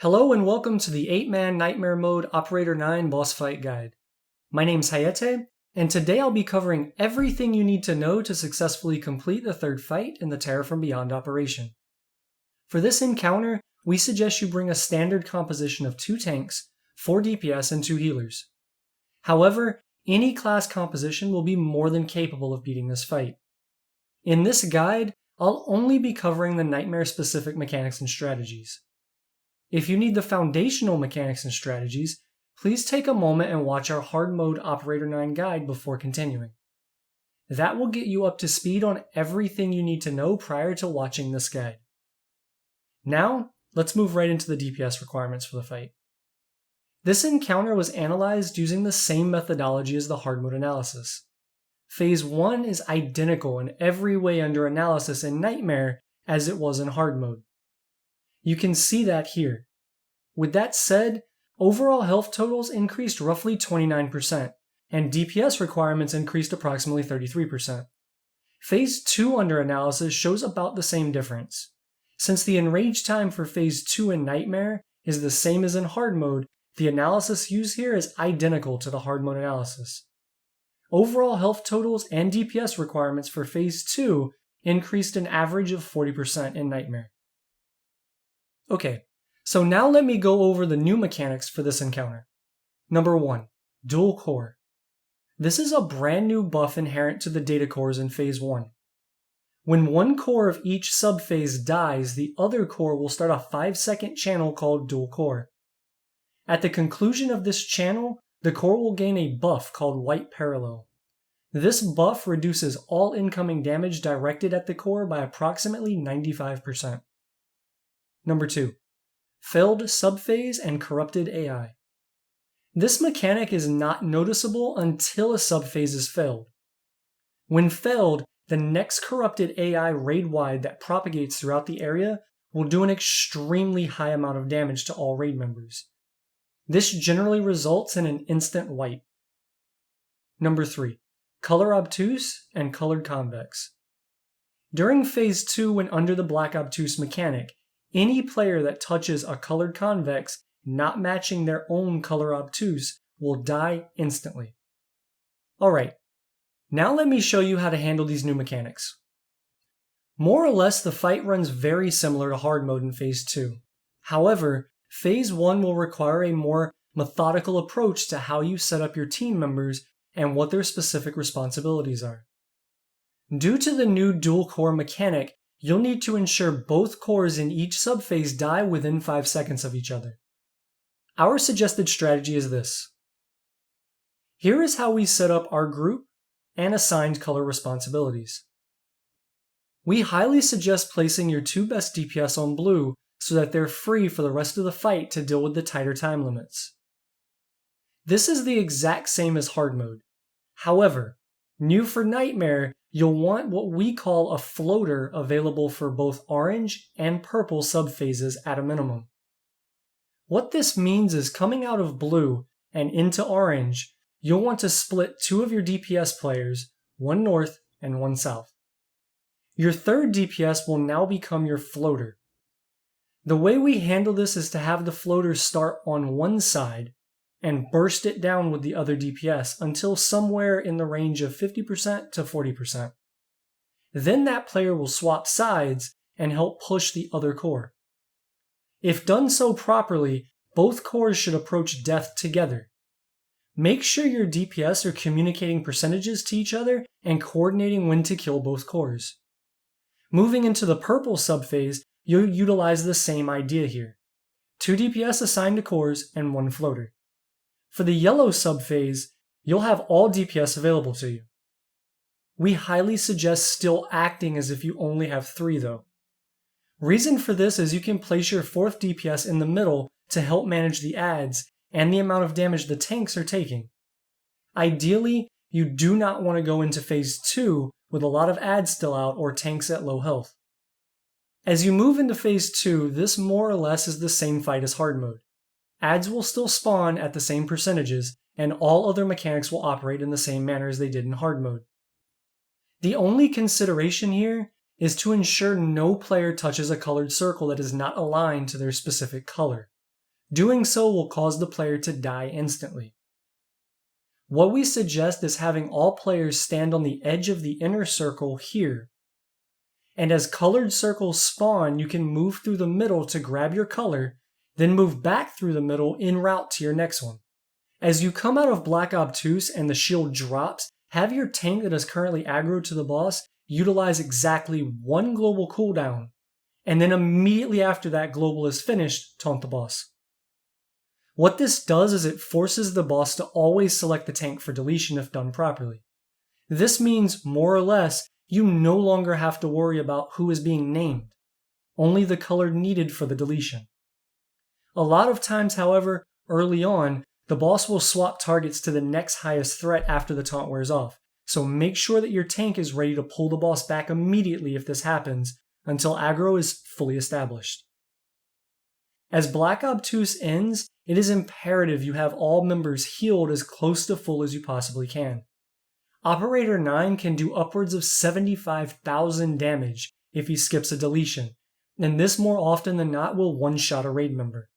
Hello and welcome to the 8-man Nightmare Mode Operator 9 Boss Fight Guide. My name's Hayete, and today I'll be covering everything you need to know to successfully complete the third fight in the Terror from Beyond operation. For this encounter, we suggest you bring a standard composition of 2 tanks, 4 DPS, and 2 healers. However, any class composition will be more than capable of beating this fight. In this guide, I'll only be covering the Nightmare-specific mechanics and strategies. If you need the foundational mechanics and strategies, please take a moment and watch our Hard Mode Operator 9 guide before continuing. That will get you up to speed on everything you need to know prior to watching this guide. Now, let's move right into the DPS requirements for the fight. This encounter was analyzed using the same methodology as the Hard Mode analysis. Phase 1 is identical in every way under analysis in Nightmare as it was in Hard Mode. You can see that here. With that said, overall health totals increased roughly 29%, and DPS requirements increased approximately 33%. Phase 2 under analysis shows about the same difference. Since the enrage time for Phase 2 in Nightmare is the same as in Hard Mode, the analysis used here is identical to the Hard Mode analysis. Overall health totals and DPS requirements for Phase 2 increased an average of 40% in Nightmare. Okay, so now let me go over the new mechanics for this encounter. Number 1, Dual Core. This is a brand new buff inherent to the data cores in Phase 1. When one core of each subphase dies, the other core will start a 5-second channel called Dual Core. At the conclusion of this channel, the core will gain a buff called White Parallel. This buff reduces all incoming damage directed at the core by approximately 95%. Number 2, Failed Subphase and Corrupted AI. This mechanic is not noticeable until a subphase is failed. When failed, the next corrupted AI raid-wide that propagates throughout the area will do an extremely high amount of damage to all raid members. This generally results in an instant wipe. Number 3, Color Obtuse and Colored Convex. During Phase 2 when under the Black Obtuse mechanic, any player that touches a colored convex not matching their own color obtuse will die instantly. Alright, now let me show you how to handle these new mechanics. More or less, the fight runs very similar to Hard Mode in Phase 2. However, Phase 1 will require a more methodical approach to how you set up your team members and what their specific responsibilities are. Due to the new dual core mechanic, you'll need to ensure both cores in each subphase die within 5 seconds of each other. Our suggested strategy is this. Here is how we set up our group and assigned color responsibilities. We highly suggest placing your 2 best DPS on blue so that they're free for the rest of the fight to deal with the tighter time limits. This is the exact same as Hard Mode. However, new for Nightmare, you'll want what we call a floater available for both orange and purple subphases at a minimum. What this means is coming out of blue and into orange, you'll want to split 2 of your DPS players, 1 north and 1 south. Your third DPS will now become your floater. The way we handle this is to have the floater start on one side and burst it down with the other DPS until somewhere in the range of 50% to 40%. Then that player will swap sides and help push the other core. If done so properly, both cores should approach death together. Make sure your DPS are communicating percentages to each other and coordinating when to kill both cores. Moving into the purple subphase, you'll utilize the same idea here. 2 DPS assigned to cores and 1 floater. For the yellow subphase, you'll have all DPS available to you. We highly suggest still acting as if you only have 3 though. Reason for this is you can place your 4th DPS in the middle to help manage the adds and the amount of damage the tanks are taking. Ideally, you do not want to go into Phase 2 with a lot of adds still out or tanks at low health. As you move into Phase 2, this more or less is the same fight as Hard Mode. Adds will still spawn at the same percentages, and all other mechanics will operate in the same manner as they did in Hard Mode. The only consideration here is to ensure no player touches a colored circle that is not aligned to their specific color. Doing so will cause the player to die instantly. What we suggest is having all players stand on the edge of the inner circle here. And as colored circles spawn, you can move through the middle to grab your color, then move back through the middle en route to your next one. As you come out of Black Obtuse and the shield drops, have your tank that is currently aggroed to the boss utilize exactly one global cooldown, and then immediately after that global is finished, taunt the boss. What this does is it forces the boss to always select the tank for deletion if done properly. This means, more or less, you no longer have to worry about who is being named, only the color needed for the deletion. A lot of times, however, early on, the boss will swap targets to the next highest threat after the taunt wears off, so make sure that your tank is ready to pull the boss back immediately if this happens, until aggro is fully established. As Black Obtuse ends, it is imperative you have all members healed as close to full as you possibly can. Operator 9 can do upwards of 75,000 damage if he skips a deletion, and this more often than not will one-shot a raid member.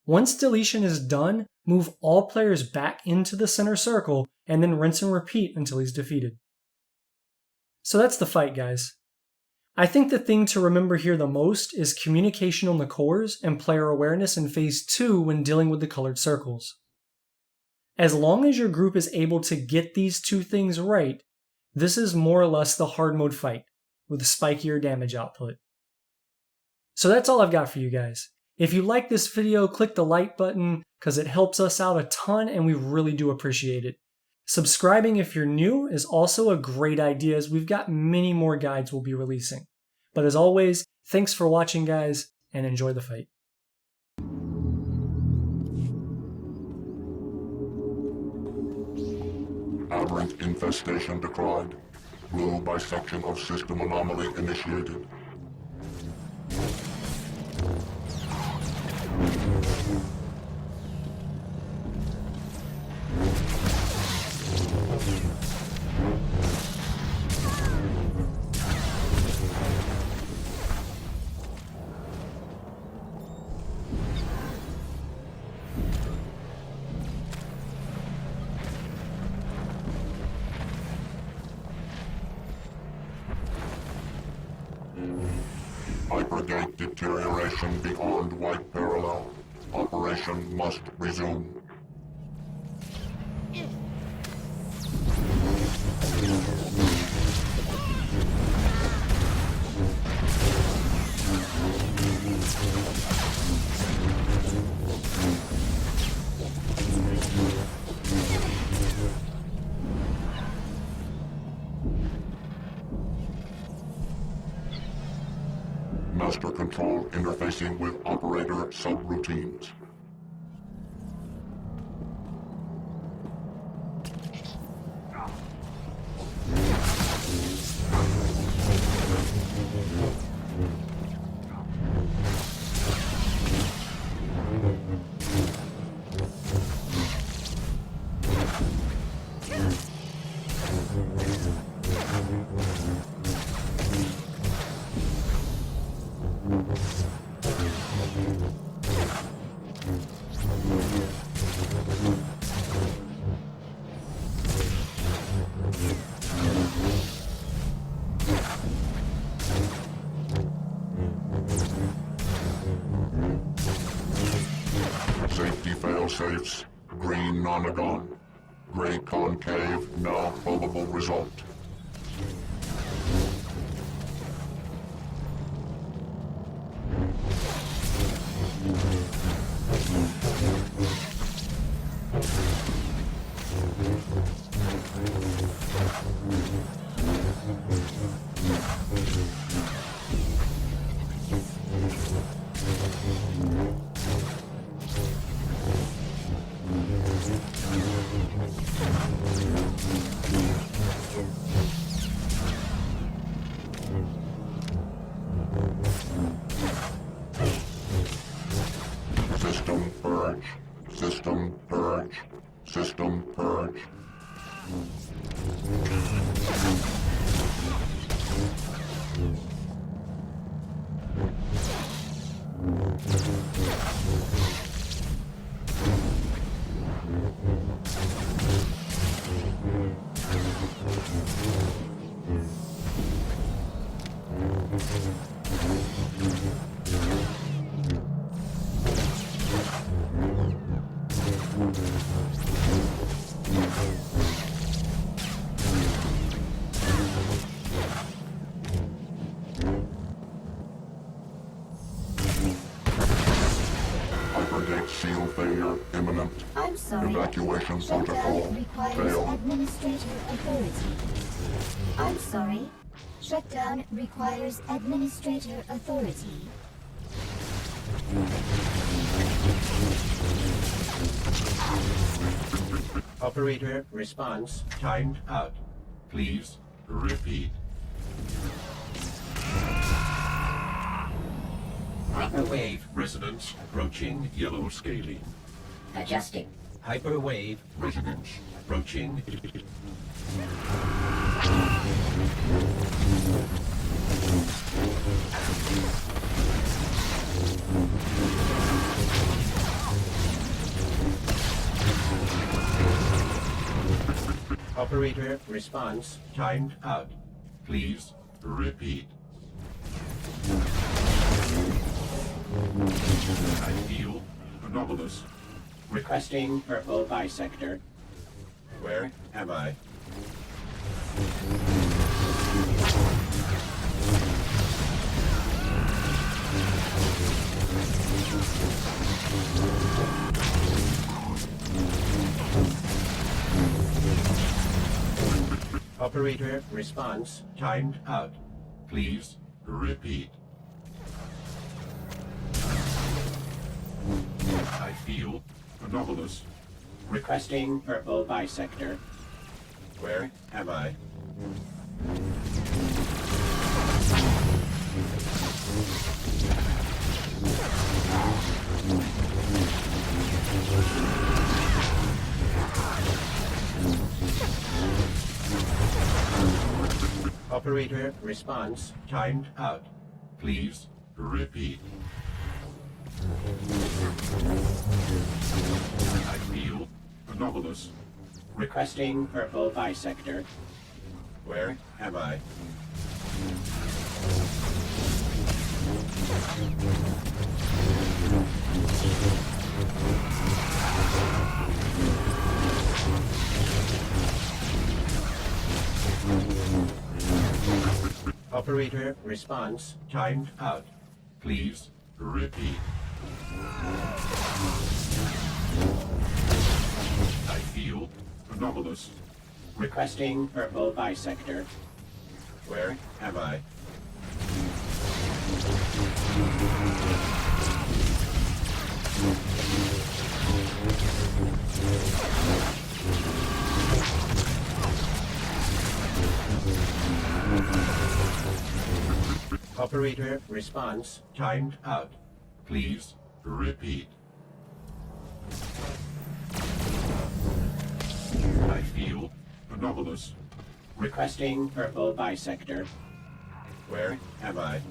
Once deletion is done, move all players back into the center circle, and then rinse and repeat until he's defeated. So that's the fight, guys. I think the thing to remember here the most is communication on the cores and player awareness in Phase 2 when dealing with the colored circles. As long as your group is able to get these two things right, this is more or less the hard mode fight, with spikier damage output. So that's all I've got for you guys. If you like this video, click the like button because it helps us out a ton and we really do appreciate it. Subscribing if you're new is also a great idea as we've got many more guides we'll be releasing. But as always, thanks for watching guys and enjoy the fight. Aberrant infestation decried. Blue bisection of system anomaly initiated. Hypergate deterioration beyond white parallel. Operation must resume. Master control interfacing with operator subroutines. Safety fail-safes, green nonagon, gray concave, now probable result. System purge. System purge. System purge. Hypergate seal failure imminent. I'm sorry. Evacuation Shutdown protocol requires failed. administrator authority. I'm sorry. Shutdown requires administrator authority. Operator response timed out. Please repeat. Hyperwave residence approaching yellow scaling. Adjusting. Hyperwave residence approaching. Operator response timed out. Please repeat. I feel anomalous. Requesting purple bisector. Where am I? Operator response timed out. Please repeat. I feel anomalous. Requesting purple bisector. Where am I? Operator response timed out. Please repeat. I feel anomalous. Requesting purple bisector. Where am I? Operator response timed out. Please repeat. I feel anomalous. Requesting purple bisector. Where am I? Operator response timed out. Please repeat. I feel anomalous. Requesting purple bisector. Where am I?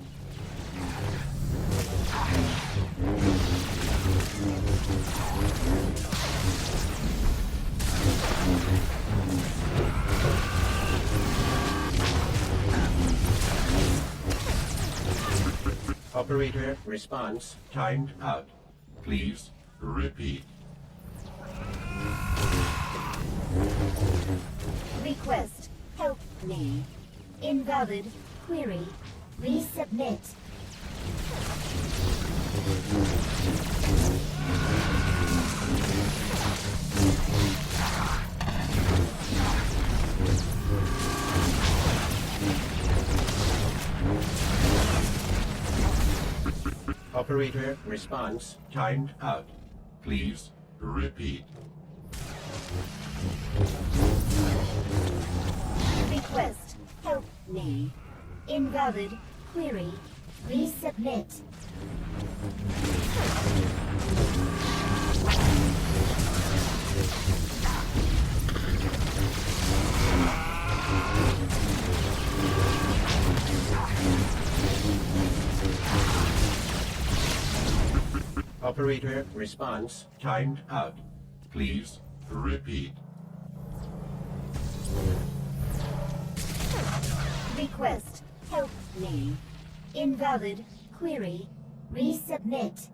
Operator response timed out. Please repeat. Request help me. Invalid query. Resubmit. Operator response timed out. Please repeat. Request help me. Invalid query. Resubmit. Operator response timed out. Please Repeat. Request. Help me. Invalid. Query. Resubmit.